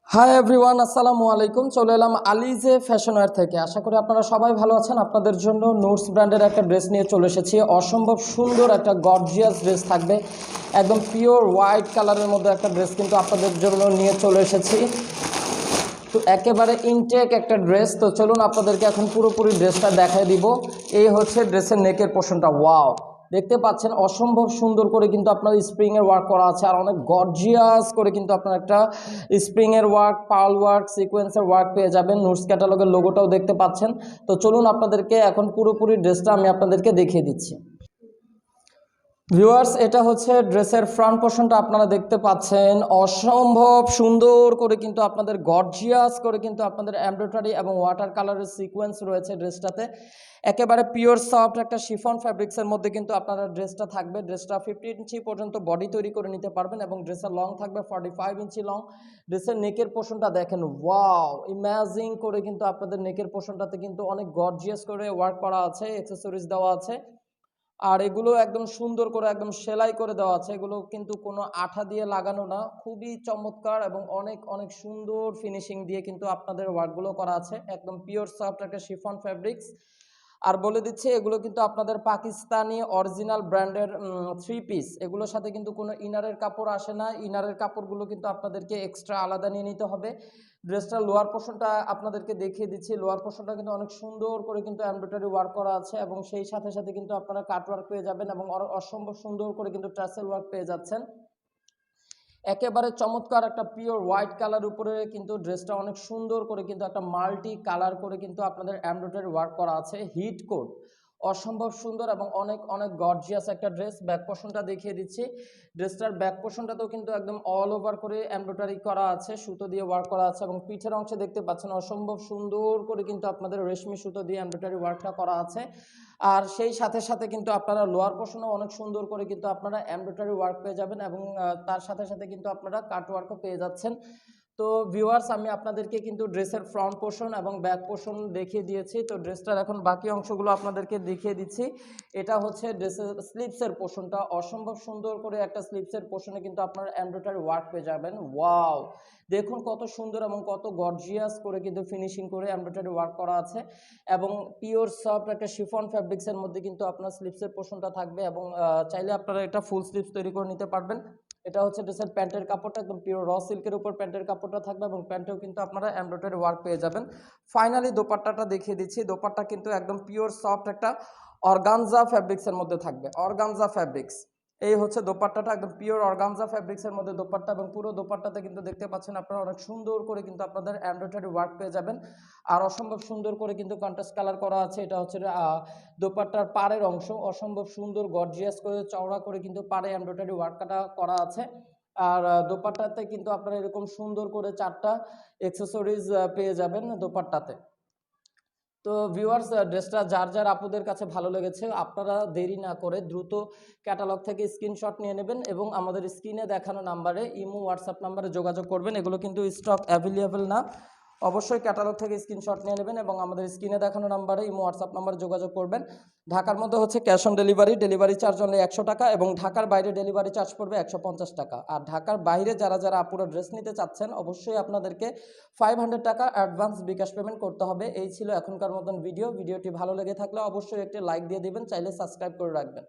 Hi everyone, আসসালামু আলাইকুম। চলে এলাম আলিজে ফ্যাশনওয়্যার থেকে। আশা করি আপনারা সবাই ভালো আছেন। আপনাদের জন্য নুটস ব্র্যান্ডের একটা ড্রেস নিয়ে চলে এসেছি। অসম্ভব সুন্দর একটা গর্জিয়াস ড্রেস থাকবে, একদম পিওর হোয়াইট কালারের মধ্যে একটা ড্রেস কিন্তু আপনাদের জন্য নিয়ে চলে এসেছি। তো একেবারে ইনটেক একটা ড্রেস। তো চলুন আপনাদেরকে এখন পুরোপুরি ড্রেসটা দেখায় দিব। এই হচ্ছে ড্রেসের নেকের পোর্শনটা। ওয়াও, দেখতে পাচ্ছেন অসম্ভব সুন্দর করে কিন্তু আপনার স্প্রিংয়ের ওয়ার্ক করা আছে, আর অনেক গর্জিয়াস করে কিন্তু আপনার একটা স্প্রিংয়ের ওয়ার্ক, পার্ল ওয়ার্ক, সিকোয়েন্সের ওয়ার্ক পেয়ে যাবেন। নুটস ক্যাটালগের লোগোটাও দেখতে পাচ্ছেন। তো চলুন আপনাদেরকে এখন পুরোপুরি ড্রেসটা আমি আপনাদেরকে দেখিয়ে দিচ্ছি। ভিউয়ার্স, এটা হচ্ছে ড্রেসের ফ্রন্ট পোর্শনটা। আপনারা দেখতে পাচ্ছেন অসম্ভব সুন্দর করে কিন্তু আপনাদের গর্জিয়াস করে কিন্তু আপনাদের এমব্রয়ডারি এবং ওয়াটার কালারের সিকোয়েন্স রয়েছে ড্রেসটাতে। একেবারে পিওর সফট একটা শিফন ফ্যাব্রিক্সের মধ্যে কিন্তু আপনারা ড্রেসটা থাকবে। ড্রেসটা 50 ইঞ্চি পর্যন্ত বডি তৈরি করে নিতে পারবেন এবং ড্রেসের লং থাকবে 45 ইঞ্চি লং। ড্রেসের নেকের পোর্শনটা দেখেন, ওয়াও, ইমাজিং করে কিন্তু আপনাদের নেকের পোর্শনটাতে কিন্তু অনেক গর্জিয়াস করে ওয়ার্ক করা আছে, অ্যাক্সেসরিজ দেওয়া আছে। আর এগুলো একদম সুন্দর করে একদম সেলাই করে দেওয়া আছে। এগুলো কিন্তু কোনো আঠা দিয়ে লাগানো না, খুবই চমৎকার এবং অনেক অনেক সুন্দর ফিনিশিং দিয়ে কিন্তু আপনাদের ওয়ার্কগুলো করা আছে। একদম পিওর সফট একটা শিফন ফ্যাব্রিক্স। আর বলে দিচ্ছি, এগুলো কিন্তু আপনাদের পাকিস্তানি অরিজিনাল ব্র্যান্ডের 3 পিস। এগুলোর সাথে কিন্তু কোনো ইনারের কাপড় আসে না। ইনারের কাপড়গুলো কিন্তু আপনাদেরকে এক্সট্রা আলাদা নিয়ে নিতে হবে। ড্রেসটার লোয়ার পোর্শনটা আপনাদেরকে দেখিয়ে দিচ্ছি। লোয়ার পোর্শনটা কিন্তু অনেক সুন্দর করে কিন্তু এমব্রয়ডারি ওয়ার্ক করা আছে এবং সেই সাথে সাথে কিন্তু আপনারা কাট ওয়ার্ক পেয়ে যাবেন এবং অসম্ভব সুন্দর করে কিন্তু টাসেল ওয়ার্ক পেয়ে যাচ্ছেন। একেবারে চমৎকার একটা পিওর হোয়াইট কালার উপরে কিন্তু ড্রেসটা অনেক সুন্দর করে কিন্তু একটা মাল্টি কালার করে কিন্তু আপনাদের এমব্রয়ডারি ওয়ার্ক করা আছে। হিট কোট, অসম্ভব সুন্দর এবং অনেক অনেক গর্জিয়াস একটা ড্রেস। ব্যাক পোর্শনটা দেখিয়ে দিচ্ছি। ড্রেসটার ব্যাক পোর্শনটাতেও কিন্তু একদম অল ওভার করে এমব্রয়ডারি করা আছে, সুতো দিয়ে ওয়ার্ক করা আছে এবং পিঠের অংশে দেখতে পাচ্ছেন অসম্ভব সুন্দর করে কিন্তু আপনাদের রেশমি সুতো দিয়ে এমব্রয়ডারি ওয়ার্কটা করা আছে। আর সেই সাথে সাথে কিন্তু আপনারা লোয়ার পোর্শনও অনেক সুন্দর করে কিন্তু আপনারা এমব্রয়ডারি ওয়ার্ক পেয়ে যাবেন এবং তার সাথে সাথে কিন্তু আপনারা কাট ওয়ার্কও পেয়ে যাচ্ছেন। তো ভিউয়ার্স, আমি আপনাদেরকে কিন্তু ড্রেসের ফ্রন্ট পোর্শন এবং ব্যাক পোর্শন দেখিয়ে দিয়েছি। তো ড্রেসটার এখন বাকি অংশগুলো আপনাদেরকে দেখিয়ে দিচ্ছি। এটা হচ্ছে ড্রেসের স্লিভসের পোর্শনটা। অসম্ভব সুন্দর করে একটা স্লিভসের পোর্শনে কিন্তু আপনারা এমব্রয়ডারি ওয়ার্ক পেয়ে যাবেন। ওয়াও, দেখুন কত সুন্দর এবং কত গর্জিয়াস করে কিন্তু ফিনিশিং করে এমব্রয়ডারি ওয়ার্ক করা আছে এবং পিওর সফট একটা শিফন ফ্যাব্রিক্সের মধ্যে কিন্তু আপনার স্লিভসের পোর্শনটা থাকবে এবং চাইলে আপনারা এটা ফুল স্লিভস তৈরি করে নিতে পারবেন। এটা হচ্ছে ড্রেসের প্যান্টের কাপড়টা, একদম পিওর র সিল্কের উপর প্যান্টের কাপড়টা থাকবে এবং প্যান্টেও কিন্তু আপনারা এমব্রয়ডারি ওয়ার্ক পেয়ে যাবেন। ফাইনালি দোপাট্টাটা দেখিয়ে দিচ্ছি। দোপাট্টা কিন্তু একদম পিওর সফট একটা অর্গানজা ফ্যাব্রিক্সের মধ্যে থাকবে, অর্গানজা ফ্যাব্রিক্স। এই হচ্ছে দোপাট্টাটা, একদম পিওর অর্গানজা ফ্যাব্রিক্সের মধ্যে দোপাট্টা এবং পুরো দোপাট্টাতে কিন্তু দেখতে পাচ্ছেন আপনারা অনেক সুন্দর করে কিন্তু আপনাদের এমব্রয়ডারি ওয়ার্ক পেয়ে যাবেন। আর অসম্ভব সুন্দর করে কিন্তু কন্ট্রাস্ট কালার করা আছে। এটা হচ্ছে দোপাট্টার পাড়ের অংশ, অসম্ভব সুন্দর গর্জিয়াস করে চওড়া করে কিন্তু পাড়ে এমব্রয়ডারি ওয়ার্কটা করা আছে। আর দোপাট্টাতে কিন্তু আপনারা এরকম সুন্দর করে 4টা অ্যাক্সেসরিজ পেয়ে যাবেন দোপাট্টাতে। তো ভিউয়ার্স, ড্রেসটা যার যার আপুদের কাছে ভালো লেগেছে আপনারা দেরি না করে দ্রুত ক্যাটালগ থেকে স্ক্রিনশট নিয়ে নেবেন এবং আমাদের স্ক্রিনে দেখানো নাম্বারে ইমো হোয়াটসঅ্যাপ নাম্বারে যোগাযোগ করবেন। এগুলো কিন্তু স্টক অ্যাভেলেবল না, অবশ্যই ক্যাটালগ থেকে স্ক্রিনশট নিয়ে নেবেন এবং আমাদের স্ক্রিনে দেখানো নাম্বারে ইমো হোয়াটসঅ্যাপ নাম্বারে যোগাযোগ করবেন। ঢাকার মধ্যে হচ্ছে cash on delivery, delivery charge only 100 টাকা এবং ঢাকার বাইরে ডেলিভারি চার্জ পড়বে 150 টাকা। আর ঢাকার বাইরে যারা যারা আপুরা ড্রেস নিতে চাচ্ছেন অবশ্যই আপনাদেরকে 500 টাকা অ্যাডভান্স বিকাশ পেমেন্ট করতে হবে। এই ছিল এখনকার মতন ভিডিওটি ভালো লেগে থাকলে অবশ্যই একটি লাইক দিয়ে দিবেন, চাইলে সাবস্ক্রাইব করে রাখবেন।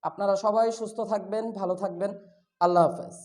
আপনারা সবাই সুস্থ থাকবেন, ভালো থাকবেন। আল্লাহ হাফেজ।